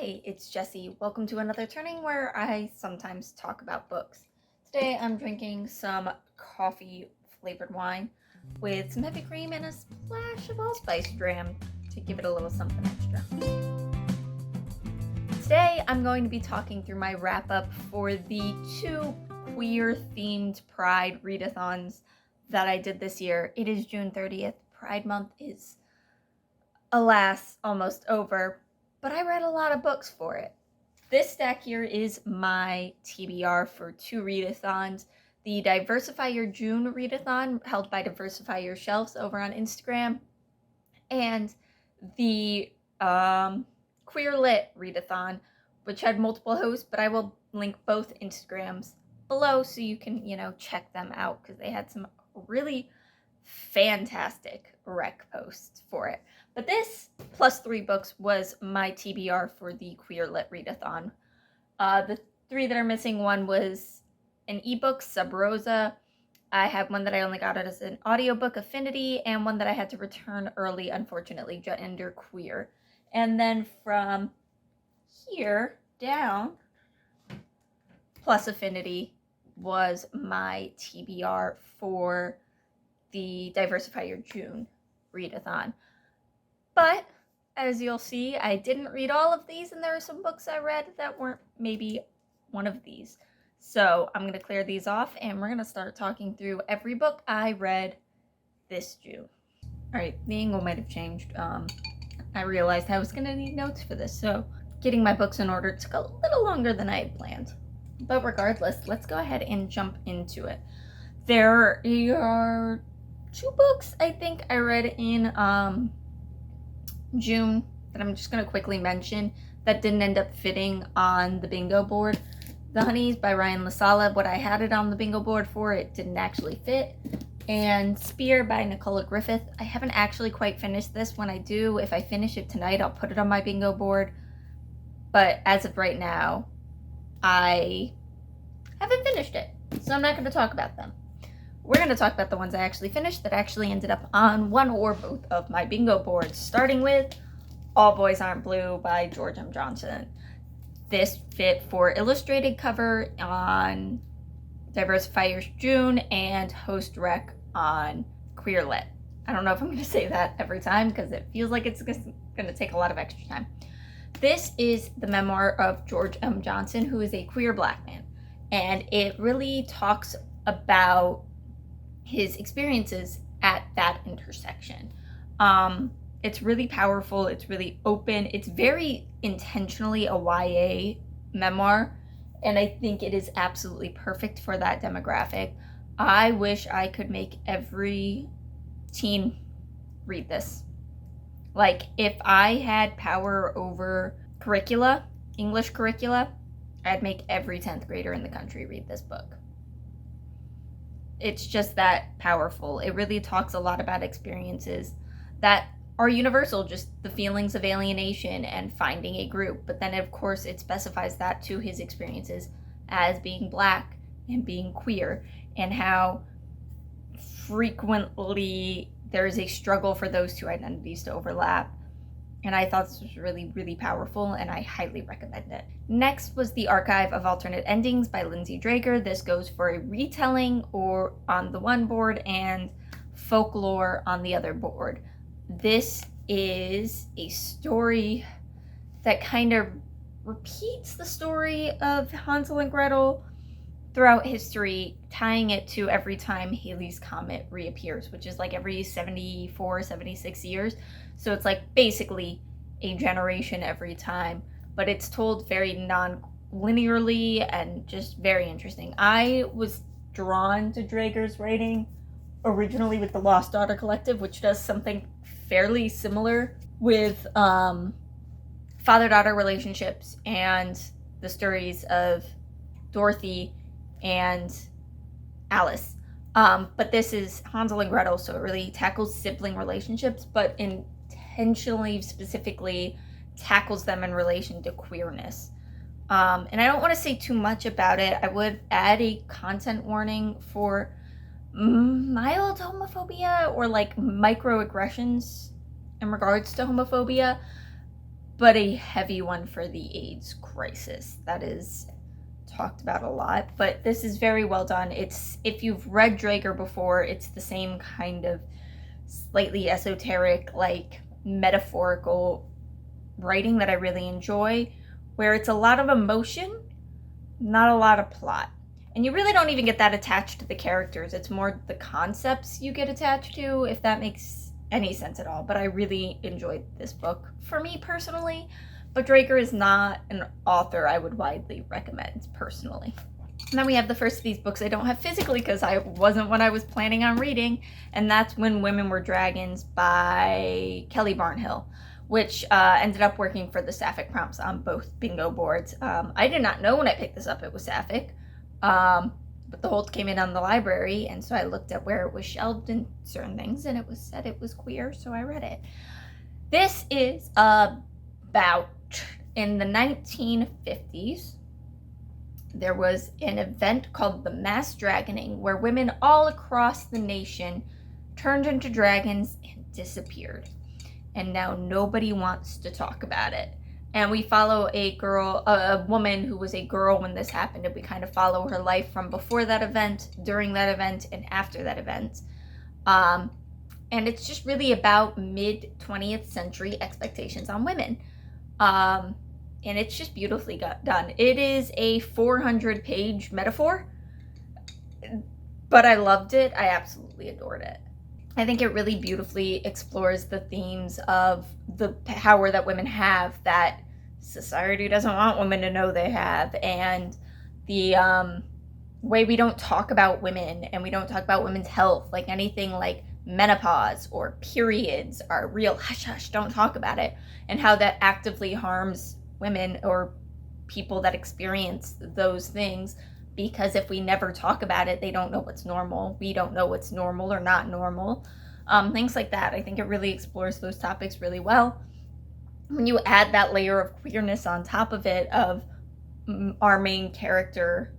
Hi, it's Jessi. Welcome to another turning where I sometimes talk about books. Today I'm drinking some coffee flavored wine with some heavy cream and a splash of allspice dram to give it a little something extra. Today I'm going to be talking through my wrap up for the 2 queer themed Pride readathons that I did this year. It is June 30th. Pride month is, alas, almost over, but I read a lot of books for it. This stack here is my TBR for 2 readathons. The Diversify Your June readathon held by Diversify Your Shelves over on Instagram, and the Queer Lit readathon, which had multiple hosts, but I will link both Instagrams below so you can, check them out because they had some really fantastic rec posts for it. But this plus 3 books was my TBR for the Queer Lit readathon. The 3 that are missing, one was an ebook, Sub Rosa. I have one that I only got it as an audiobook, Affinity, and one that I had to return early, unfortunately, Gender Queer. And then from here down, plus Affinity, was my TBR for the Diversify Your June readathon. But as you'll see, I didn't read all of these, and there are some books I read that weren't maybe one of these. So I'm going to clear these off, and we're going to start talking through every book I read this June. All right, the angle might have changed. I realized I was going to need notes for this, so getting my books in order took a little longer than I had planned. But regardless, let's go ahead and jump into it. There are 2 books I think I read in June that I'm just going to quickly mention that didn't end up fitting on the bingo board. The Honeys by Ryan LaSala, what I had it on the bingo board for, it didn't actually fit. And Spear by Nicola Griffith. I haven't actually quite finished this. When I do, if I finish it tonight, I'll put it on my bingo board. But as of right now, I haven't finished it, so I'm not going to talk about them. We're going to talk about the ones I actually finished that actually ended up on one or both of my bingo boards, starting with All Boys Aren't Blue by George M. Johnson. This fit for illustrated cover on Diversify Your June and host rec on Queer Lit. I don't know if I'm going to say that every time because it feels like it's going to take a lot of extra time. This is the memoir of George M. Johnson, who is a queer Black man, and it really talks about his experiences at that intersection. It's really powerful. It's really open. It's very intentionally a YA memoir, and I think it is absolutely perfect for that demographic. I wish I could make every teen read this. Like, if I had power over curricula, English curricula, I'd make every 10th grader in the country read this book. It's just that powerful. It really talks a lot about experiences that are universal, just the feelings of alienation and finding a group. But then, of course, it specifies that to his experiences as being Black and being queer, and how frequently there is a struggle for those 2 identities to overlap. And I thought this was really, really powerful, and I highly recommend it. Next was The Archive of Alternate Endings by Lindsay Drager. This goes for a retelling or on the one board and folklore on the other board. This is a story that kind of repeats the story of Hansel and Gretel throughout history, tying it to every time Halley's Comet reappears, which is like every 74, 76 years. So it's like basically a generation every time, but it's told very non-linearly and just very interesting. I was drawn to Drager's writing originally with the Lost Daughter Collective, which does something fairly similar with father-daughter relationships and the stories of Dorothy and Alice. But this is Hansel and Gretel, so it really tackles sibling relationships, but intentionally, specifically tackles them in relation to queerness. And I don't want to say too much about it. I would add a content warning for mild homophobia or like microaggressions in regards to homophobia. but a heavy one for the AIDS crisis. That is talked about a lot, but this is very well done. It's, if you've read Draeger before, it's the same kind of slightly esoteric, like metaphorical writing that I really enjoy, where it's a lot of emotion, not a lot of plot. And you really don't even get that attached to the characters. It's more the concepts you get attached to, if that makes any sense at all. But I really enjoyed this book, for me personally. But Draeger is not an author I would widely recommend, personally. And then we have the first of these books I don't have physically because I wasn't what I was planning on reading. And that's When Women Were Dragons by Kelly Barnhill, which ended up working for the Sapphic prompts on both bingo boards. I did not know when I picked this up it was Sapphic. But the Holt came in on the library, and so I looked at where it was shelved and certain things, and it was said it was queer, so I read it. This is about, in the 1950s, there was an event called the Mass Dragoning, where women all across the nation turned into dragons and disappeared. And now nobody wants to talk about it. And we follow a woman who was a girl when this happened, and we kind of follow her life from before that event, during that event, and after that event. And it's just really about mid-20th century expectations on women. And it's just beautifully done. It is a 400-page metaphor, but I loved it. I absolutely adored it. I think it really beautifully explores the themes of the power that women have that society doesn't want women to know they have, and the way we don't talk about women, and we don't talk about women's health, like anything like menopause or periods are real hush hush, don't talk about it, and how that actively harms women or people that experience those things, because if we never talk about it, they don't know what's normal. We don't know what's normal or not normal. Things like that. I think it really explores those topics really well. When you add that layer of queerness on top of it, of our main character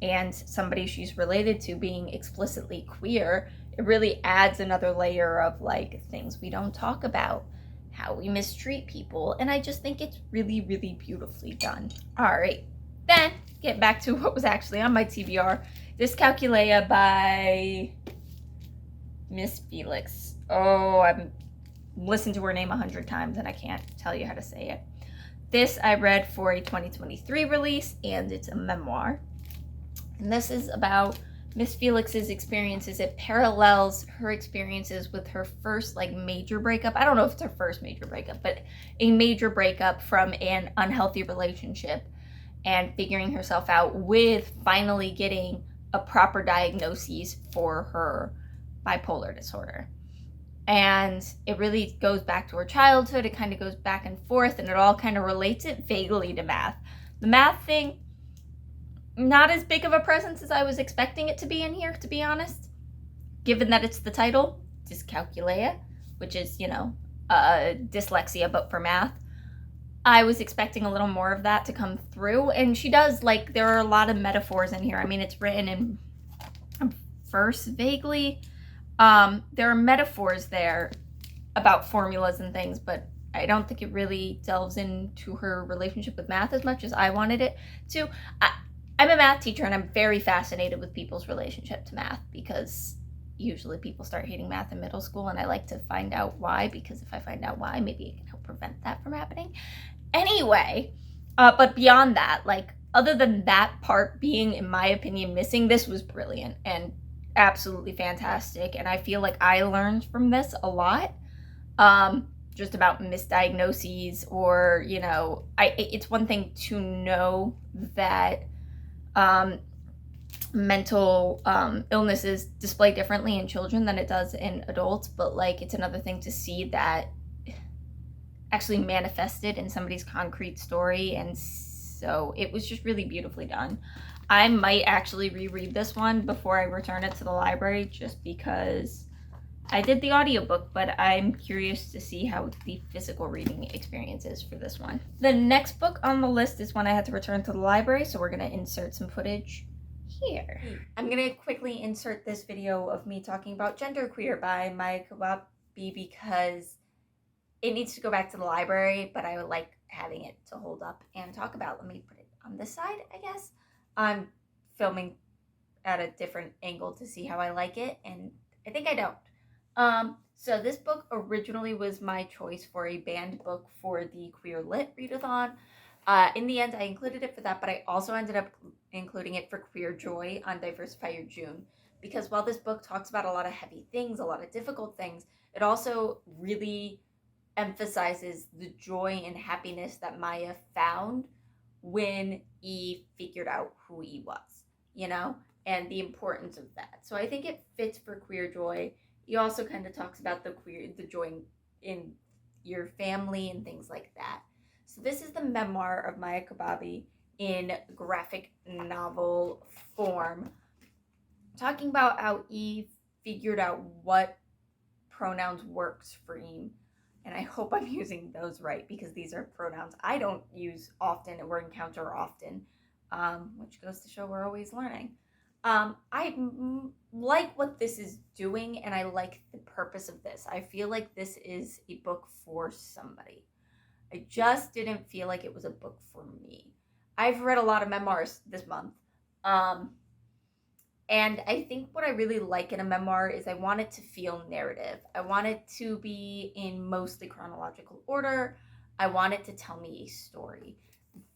and somebody she's related to being explicitly queer, it really adds another layer of like things we don't talk about, how we mistreat people, and I just think it's really, really beautifully done. All right, then get back to what was actually on my TBR, Dyscalculia by Miss Felix. Oh, I've listened to her name 100 times and I can't tell you how to say it. This I read for a 2023 release, and it's a memoir. And this is about Miss Felix's experiences. It parallels her experiences with her first like major breakup. I don't know if it's her first major breakup, but a major breakup from an unhealthy relationship, and figuring herself out with finally getting a proper diagnosis for her bipolar disorder. And it really goes back to her childhood. It kind of goes back and forth, and it all kind of relates it vaguely to math. The math thing, not as big of a presence as I was expecting it to be in here, to be honest, given that it's the title, Dyscalculia, which is, you know, dyslexia, but for math. I was expecting a little more of that to come through, and she does, like, there are a lot of metaphors in here. I mean, it's written in verse vaguely. There are metaphors there about formulas and things, but I don't think it really delves into her relationship with math as much as I wanted it to. I'm a math teacher, and I'm very fascinated with people's relationship to math, because usually people start hating math in middle school, and I like to find out why, because if I find out why, maybe it can help prevent that from happening. Anyway, but beyond that, like, other than that part being, in my opinion, missing, this was brilliant and absolutely fantastic, and I feel like I learned from this a lot, just about misdiagnoses, or, you know, it's one thing to know that mental illnesses display differently in children than it does in adults, but like, it's another thing to see that actually manifested in somebody's concrete story. And so it was just really beautifully done. I might actually reread this one before I return it to the library, just because I did the audiobook, but I'm curious to see how the physical reading experience is for this one. The next book on the list is one I had to return to the library, so we're going to insert some footage here. I'm going to quickly insert this video of me talking about Genderqueer by Mike Wabi, because it needs to go back to the library, but I would like having it to hold up and talk about. Let me put it on this side, I guess. I'm filming at a different angle to see how I like it, and I think I don't. So this book originally was my choice for a banned book for the Queer Lit Readathon. In the end, I included it for that, but I also ended up including it for Queer Joy on Diversify Your June, because while this book talks about a lot of heavy things, a lot of difficult things, it also really emphasizes the joy and happiness that Maya found when E figured out who E was, you know, and the importance of that. So I think it fits for Queer Joy. He also kind of talks about the joy in your family and things like that. So this is the memoir of Maya Kababi in graphic novel form, talking about how E figured out what pronouns works for him. And I hope I'm using those right, because these are pronouns I don't use often or encounter often, which goes to show we're always learning. I like what this is doing, and I like the purpose of this. I feel like this is a book for somebody. I just didn't feel like it was a book for me. I've read a lot of memoirs this month. And I think what I really like in a memoir is I want it to feel narrative. I want it to be in mostly chronological order. I want it to tell me a story.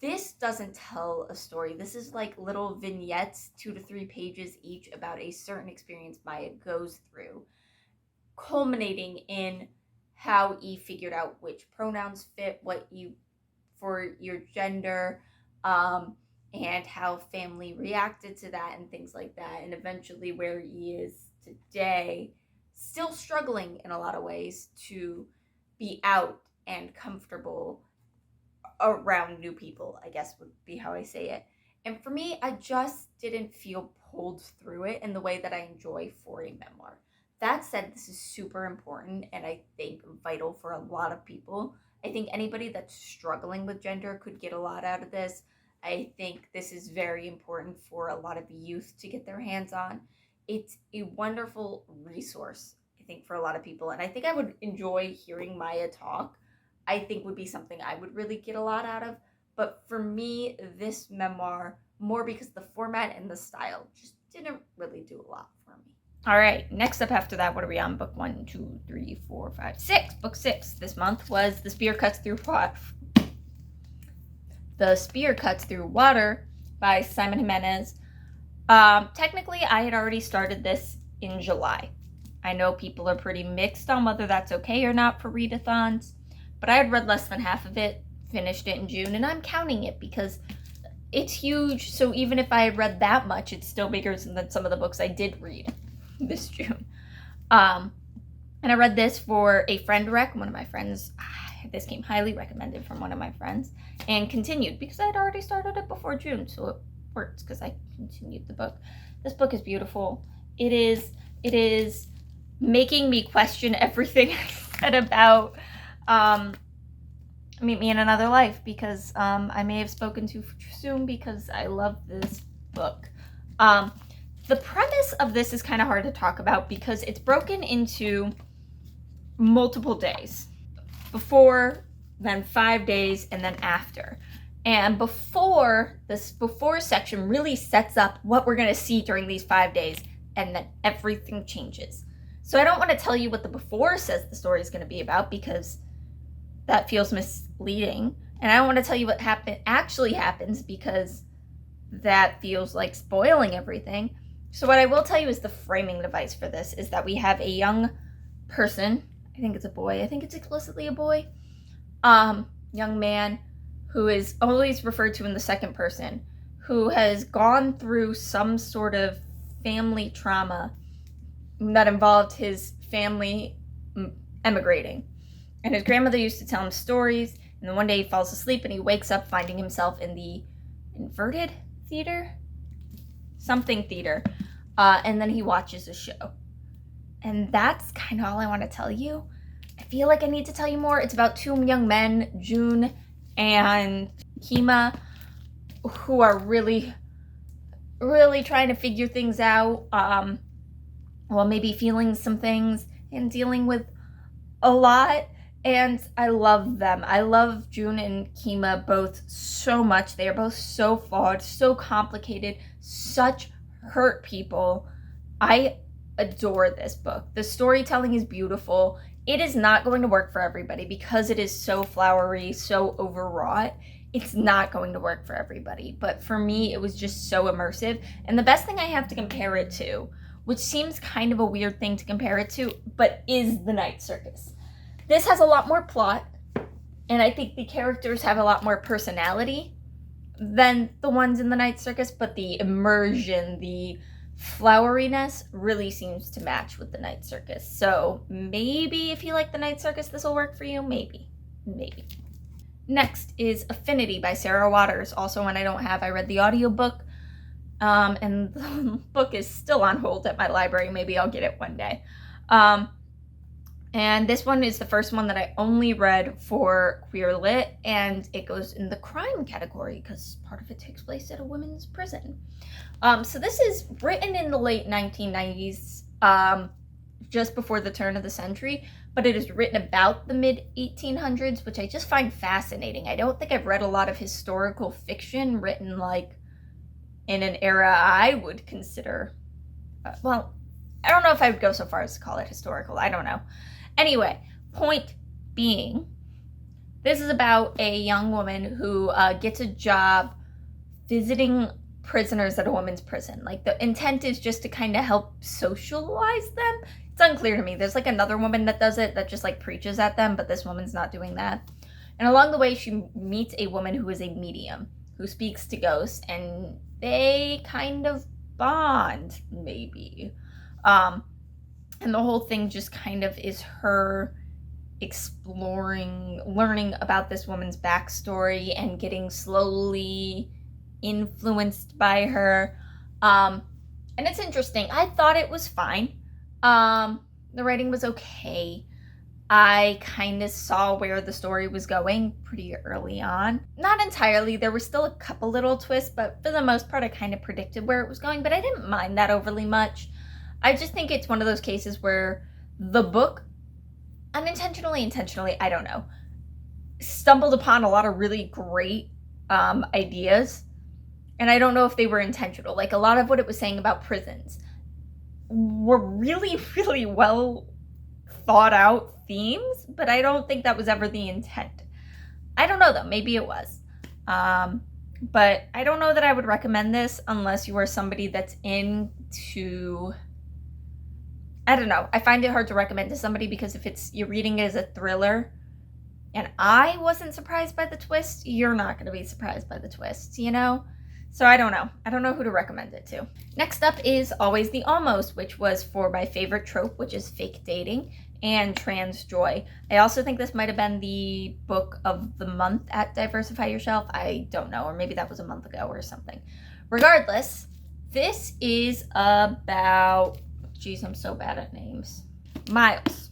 This doesn't tell a story. This is like little vignettes, 2 to 3 pages each, about a certain experience Maya goes through, culminating in how E figured out which pronouns fit what you for your gender, and how family reacted to that and things like that, and eventually where he is today, still struggling in a lot of ways to be out and comfortable around new people, I guess would be how I say it. And for me, I just didn't feel pulled through it in the way that I enjoy for a memoir. That said, this is super important and I think vital for a lot of people. I think anybody that's struggling with gender could get a lot out of this. I think this is very important for a lot of youth to get their hands on. It's a wonderful resource, I think, for a lot of people. And I think I would enjoy hearing Maya talk. I think would be something I would really get a lot out of. But for me, this memoir, more because the format and the style just didn't really do a lot for me. All right, next up after that, what are we on? Book 1, 2, 3, 4, 5, 6. Book 6 this month was The Spear Cuts Through Water by Simon Jimenez. Technically, I had already started this in July. I know people are pretty mixed on whether that's okay or not for readathons, but I had read less than half of it, finished it in June, and I'm counting it because it's huge. So even if I had read that much, it's still bigger than some of the books I did read this June. And I read this for a friend rec. One of my friends, this came highly recommended from one of my friends, and continued because I had already started it before June, so it works because I continued the book. This book is beautiful. It is making me question everything I said about Meet Me in Another Life, because I may have spoken too soon because I love this book. The premise of this is kind of hard to talk about because it's broken into multiple days. Before, then 5 days, and then after. And this before section really sets up what we're going to see during these 5 days, and then everything changes. So I don't want to tell you what the before says the story is going to be about because that feels misleading. And I don't want to tell you what actually happens because that feels like spoiling everything. So what I will tell you is the framing device for this is that we have a young person, I think it's a boy, I think it's explicitly a boy, young man who is always referred to in the second person, who has gone through some sort of family trauma that involved his family emigrating. And his grandmother used to tell him stories, and then one day he falls asleep and he wakes up finding himself in the inverted theater? Something theater. And then he watches a show. And that's kind of all I want to tell you. I feel like I need to tell you more. It's about 2 young men, June and Kima, who are really, really trying to figure things out. Well, maybe feeling some things and dealing with a lot. And I love them. I love June and Kima both so much. They are both so flawed, so complicated, such hurt people. I adore this book. The storytelling is beautiful. It is not going to work for everybody because it is so flowery, so overwrought. It's not going to work for everybody. But for me, it was just so immersive. And the best thing I have to compare it to, which seems kind of a weird thing to compare it to, but is The Night Circus. This has a lot more plot, and I think the characters have a lot more personality than the ones in The Night Circus, but the immersion, the floweriness really seems to match with The Night Circus. So maybe if you like The Night Circus, this will work for you. Maybe. Next is Affinity by Sarah Waters. Also one I don't have. I read the audiobook, and the book is still on hold at my library. Maybe I'll get it one day. And this one is the first one that I only read for Queer Lit, and it goes in the crime category because part of it takes place at a women's prison. So this is written in the late 1990s, just before the turn of the century, but it is written about the mid-1800s, which I just find fascinating. I don't think I've read a lot of historical fiction written like in an era I would consider, well, I don't know if I would go so far as to call it historical. I don't know. Anyway, point being, this is about a young woman who gets a job visiting prisoners at a women's prison. Like, the intent is just to kind of help socialize them. It's unclear to me. There's like another woman that does it that just like preaches at them, but this woman's not doing that. And along the way, she meets a woman who is a medium who speaks to ghosts, and they kind of bond, maybe. And the whole thing just kind of is her exploring, learning about this woman's backstory and getting slowly influenced by her. And it's interesting. I thought it was fine. The writing was okay. I kind of saw where the story was going pretty early on. Not entirely. There were still a couple little twists, but for the most part, I kind of predicted where it was going, but I didn't mind that overly much. I just think it's one of those cases where the book, intentionally, I don't know, stumbled upon a lot of really great ideas. And I don't know if they were intentional. Like, a lot of what it was saying about prisons were really, really well thought out themes, but I don't think that was ever the intent. I don't know though, maybe it was. But I don't know that I would recommend this unless you are somebody that's into, I don't know. I find it hard to recommend to somebody because if you're reading it as a thriller and I wasn't surprised by the twist, you're not going to be surprised by the twist, you know? So I don't know. I don't know who to recommend it to. Next up is Always the Almost, which was for my favorite trope, which is fake dating and trans joy. I also think this might have been the book of the month at Diversify Your Shelf. I don't know, or maybe that was a month ago or something. Regardless, this is about, geez, I'm so bad at names. Miles.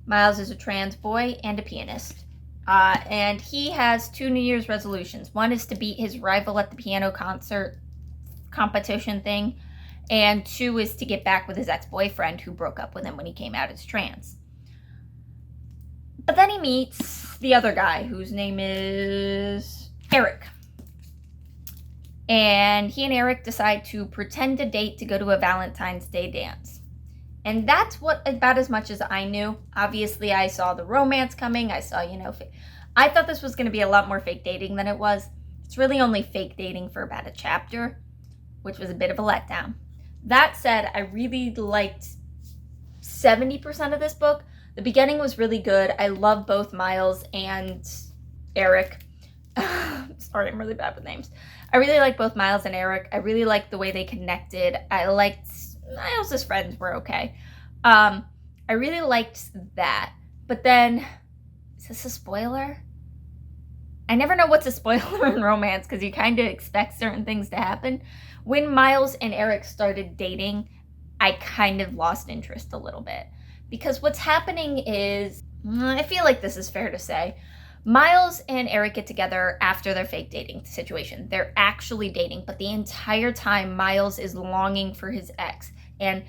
Miles is a trans boy and a pianist. And he has 2 New Year's resolutions. One is to beat his rival at the piano concert competition thing. And 2 is to get back with his ex-boyfriend who broke up with him when he came out as trans. But then he meets the other guy whose name is Eric. And he and Eric decide to pretend to date to go to a Valentine's Day dance. And that's about as much as I knew. Obviously, I saw the romance coming. I saw, I thought this was going to be a lot more fake dating than it was. It's really only fake dating for about a chapter, which was a bit of a letdown. That said, I really liked 70% of this book. The beginning was really good. I love both Miles and Eric. Sorry, I'm really bad with names. I really like both Miles and Eric. I really liked the way they connected. I liked Miles' friends were okay. I really liked that. But then, is this a spoiler? I never know what's a spoiler in romance because you kind of expect certain things to happen. When Miles and Eric started dating, I kind of lost interest a little bit. Because what's happening is, I feel like this is fair to say, Miles and Eric get together after their fake dating situation. They're actually dating, but the entire time Miles is longing for his ex and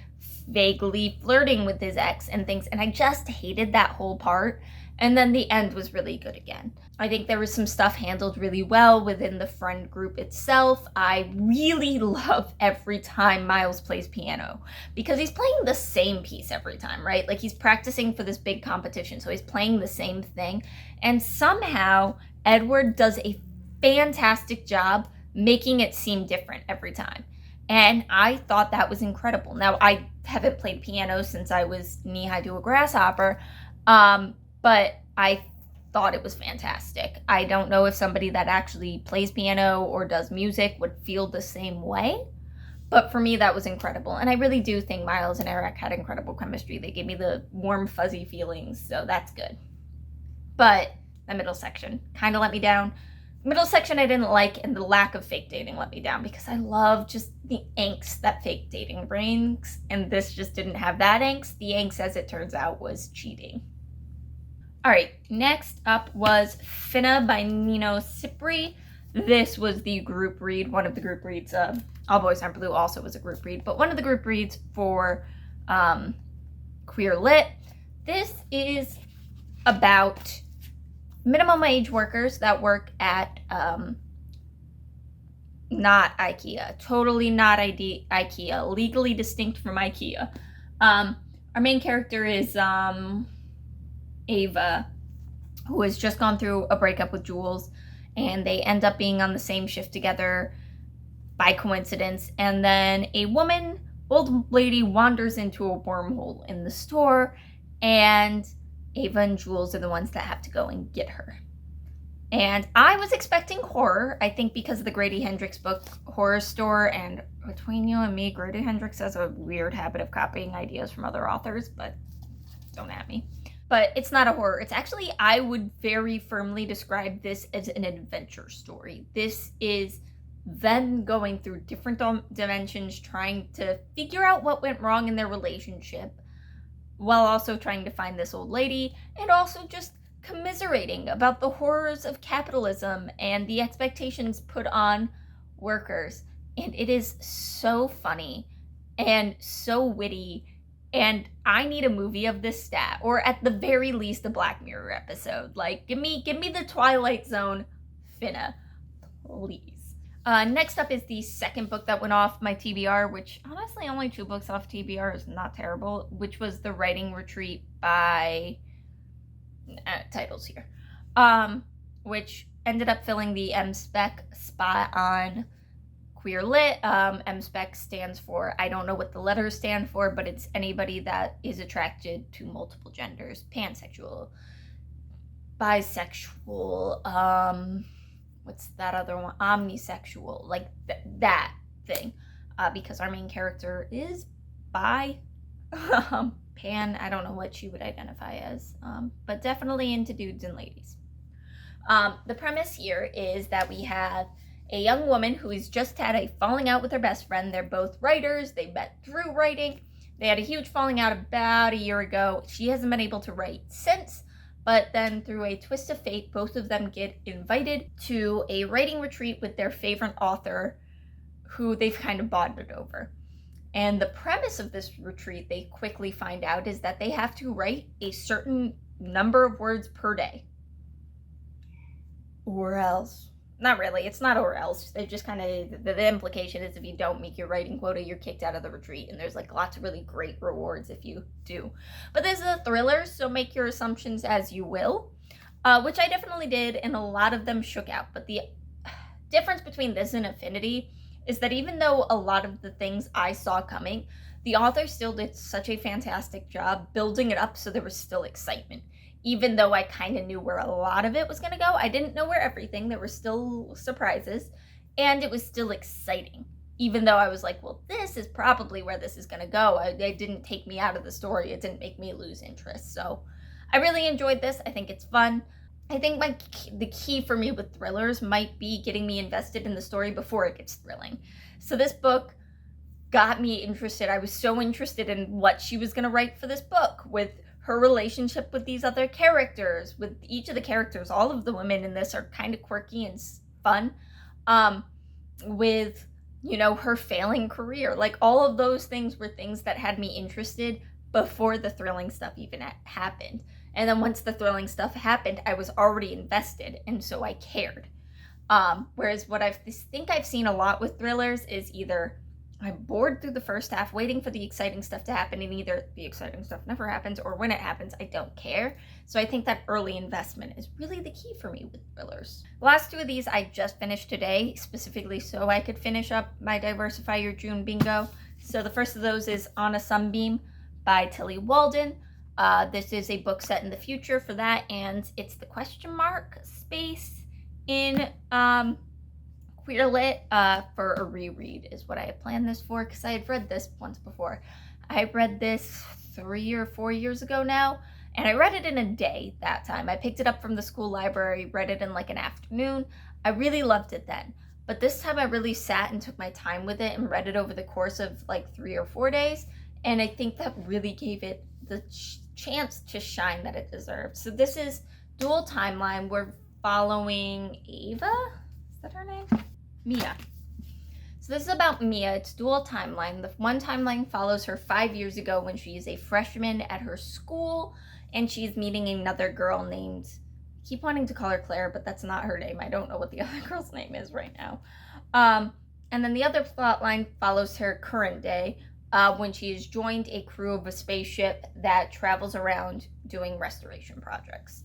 vaguely flirting with his ex and things. And I just hated that whole part. And then the end was really good again. I think there was some stuff handled really well within the friend group itself. I really love every time Miles plays piano because he's playing the same piece every time, right? Like he's practicing for this big competition, so he's playing the same thing. And somehow Edward does a fantastic job making it seem different every time. And I thought that was incredible. Now, I haven't played piano since I was knee-high to a grasshopper, but I thought it was fantastic. I don't know if somebody that actually plays piano or does music would feel the same way, but for me, that was incredible. And I really do think Miles and Eric had incredible chemistry. They gave me the warm, fuzzy feelings, so that's good. But the middle section kind of let me down. Middle section I didn't like, and the lack of fake dating let me down because I love just the angst that fake dating brings, and this just didn't have that angst. The angst, as it turns out, was cheating. All right, next up was Finna by Nino Cipri. This was the group read, one of the group reads. All Boys Aren't Blue also was a group read, but one of the group reads for Queer Lit. This is about minimum wage workers that work at not IKEA, totally not IKEA, legally distinct from IKEA. Our main character is Ava, who has just gone through a breakup with Jules, and they end up being on the same shift together by coincidence. And then a old lady wanders into a wormhole in the store, and Ava and Jules are the ones that have to go and get her. And I was expecting horror, I think because of the Grady Hendrix book, Horror Store, and between you and me, Grady Hendrix has a weird habit of copying ideas from other authors, but don't at me. But it's not a horror. It's actually, I would very firmly describe this as an adventure story. This is them going through different dimensions, trying to figure out what went wrong in their relationship, while also trying to find this old lady, and also just commiserating about the horrors of capitalism and the expectations put on workers. And it is so funny and so witty, and I need a movie of this stat, or at the very least a Black Mirror episode. Like, give me the Twilight Zone Finna, please. Next up is the second book that went off my TBR, which honestly only 2 books off TBR is not terrible, which was The Writing Retreat by titles here, which ended up filling the M-Spec spot on Queer Lit. M-Spec stands for, I don't know what the letters stand for, but it's anybody that is attracted to multiple genders, pansexual, bisexual, what's that other one? Omnisexual, like that thing. Because our main character is bi. Pan, I don't know what she would identify as, but definitely into dudes and ladies. The premise here is that we have a young woman who has just had a falling out with her best friend. They're both writers. They met through writing. They had a huge falling out about a year ago. She hasn't been able to write since. But then through a twist of fate, both of them get invited to a writing retreat with their favorite author who they've kind of bonded over. And the premise of this retreat, they quickly find out, is that they have to write a certain number of words per day. Or else. Not really, it's not or else. They just kind of, the implication is if you don't meet your writing quota, you're kicked out of the retreat, and there's like lots of really great rewards if you do. But this is a thriller, so make your assumptions as you will, which I definitely did, and a lot of them shook out. But the difference between this and Affinity is that even though a lot of the things I saw coming, the author still did such a fantastic job building it up so there was still excitement. Even though I kind of knew where a lot of it was going to go, I didn't know where everything. There were still surprises, and it was still exciting. Even though I was like, well, this is probably where this is going to go. It didn't take me out of the story. It didn't make me lose interest. So I really enjoyed this. I think it's fun. I think the key for me with thrillers might be getting me invested in the story before it gets thrilling. So this book got me interested. I was so interested in what she was going to write for this book, with her relationship with these other characters, with each of the characters. All of the women in this are kind of quirky and fun, with, you know, her failing career. Like, all of those things were things that had me interested before the thrilling stuff even happened. And then once the thrilling stuff happened, I was already invested, and so I cared. Whereas what I think I've seen a lot with thrillers is either I'm bored through the first half waiting for the exciting stuff to happen, and either the exciting stuff never happens, or when it happens, I don't care. So I think that early investment is really the key for me with thrillers. The last two of these I just finished today, specifically so I could finish up my Diversify Your June bingo. So the first of those is On a Sunbeam by Tilly Walden. This is a book set in the future for that, and it's the question mark space in Queer Lit for a reread is what I had planned this for, because I had read this once before. I read this 3 or 4 years ago now, and I read it in a day that time. I picked it up from the school library, read it in like an afternoon. I really loved it then. But this time I really sat and took my time with it and read it over the course of like 3 or 4 days, and I think that really gave it the chance to shine that it deserved. So this is dual timeline. We're following Ava? Is that her name? Mia. So this is about Mia. It's dual timeline. The one timeline follows her 5 years ago when she is a freshman at her school, and she's meeting another girl named, I keep wanting to call her Claire, but that's not her name. I don't know what the other girl's name is right now. And then the other plot line follows her current day, when she has joined a crew of a spaceship that travels around doing restoration projects.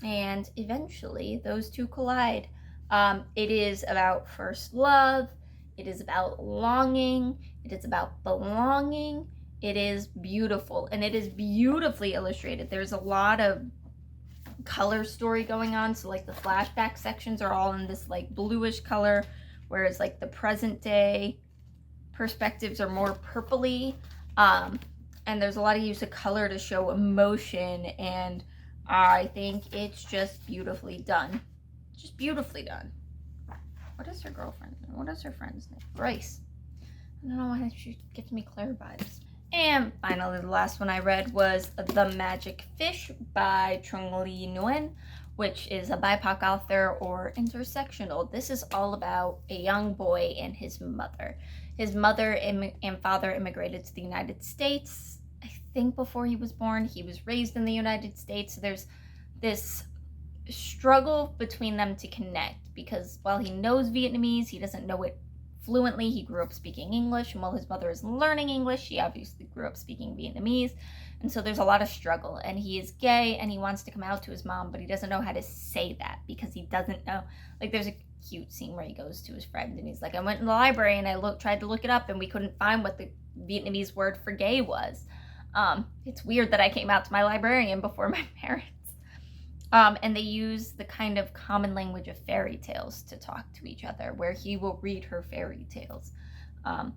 And eventually those two collide. It is about first love, it is about longing, it is about belonging. It is beautiful, and it is beautifully illustrated. There's a lot of color story going on, so like the flashback sections are all in this like bluish color, whereas like the present day perspectives are more purpley, and there's a lot of use of color to show emotion, and I think it's just beautifully done. Just beautifully done. What is her girlfriend? What is her friend's name? Grace. I don't know why she gives me Claire vibes. And finally, the last one I read was The Magic Fish by Trung Le Nguyen, which is a BIPOC author or intersectional. This is all about a young boy and his mother. His mother and father immigrated to the United States. I think before he was born. He was raised in the United States. So there's this struggle between them to connect, because while he knows Vietnamese, he doesn't know it fluently. He grew up speaking English, and while his mother is learning English, she obviously grew up speaking Vietnamese. And so there's a lot of struggle, and he is gay and he wants to come out to his mom, but he doesn't know how to say that because he doesn't know. Like there's a cute scene where he goes to his friend and he's like, I went in the library and I tried to look it up and we couldn't find what the Vietnamese word for gay was. It's weird that I came out to my librarian before my parents. And they use the kind of common language of fairy tales to talk to each other, where he will read her fairy tales. And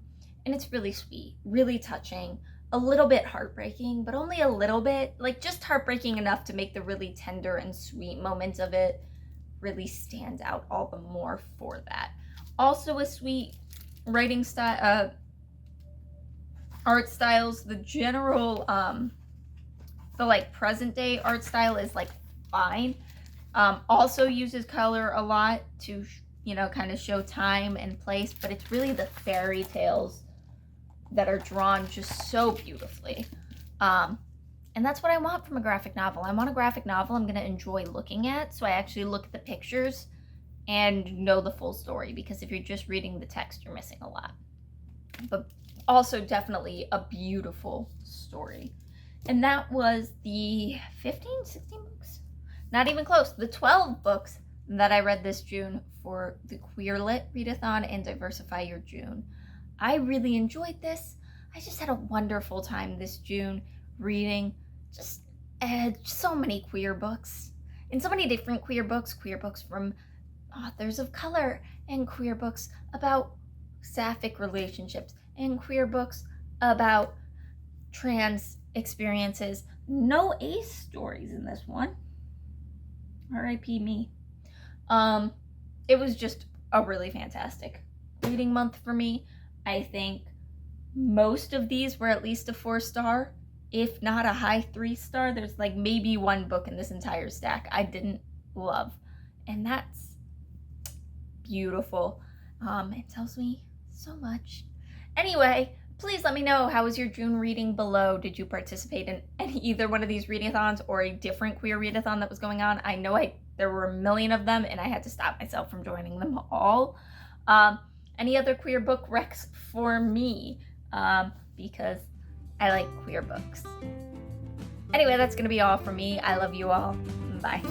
it's really sweet, really touching, a little bit heartbreaking, but only a little bit, like just heartbreaking enough to make the really tender and sweet moments of it really stand out all the more for that. Also a sweet writing style, art styles. The general, the like present day art style is like fine. Also uses color a lot to, you know, kind of show time and place, but it's really the fairy tales that are drawn just so beautifully. And that's what I want from a graphic novel. I want a graphic novel I'm going to enjoy looking at, so I actually look at the pictures and know the full story, because if you're just reading the text, you're missing a lot. But also definitely a beautiful story. And that was the 15, 16 books? Not even close. The 12 books that I read this June for the Queer Lit Readathon and Diversify Your June. I really enjoyed this. I just had a wonderful time this June reading just so many queer books. And so many different queer books from authors of color, and queer books about sapphic relationships, and queer books about trans experiences. No ace stories in this one. R.I.P. me. It was just a really fantastic reading month for me. I think most of these were at least a 4-star, if not a high 3-star. There's like maybe one book in this entire stack I didn't love, and that's beautiful. It tells me so much. Anyway, Please let me know, how was your June reading below? Did you participate in either one of these readathons or a different queer readathon that was going on? I know there were a million of them and I had to stop myself from joining them all. Any other queer book recs for me? Because I like queer books. Anyway, that's gonna be all from me. I love you all. Bye.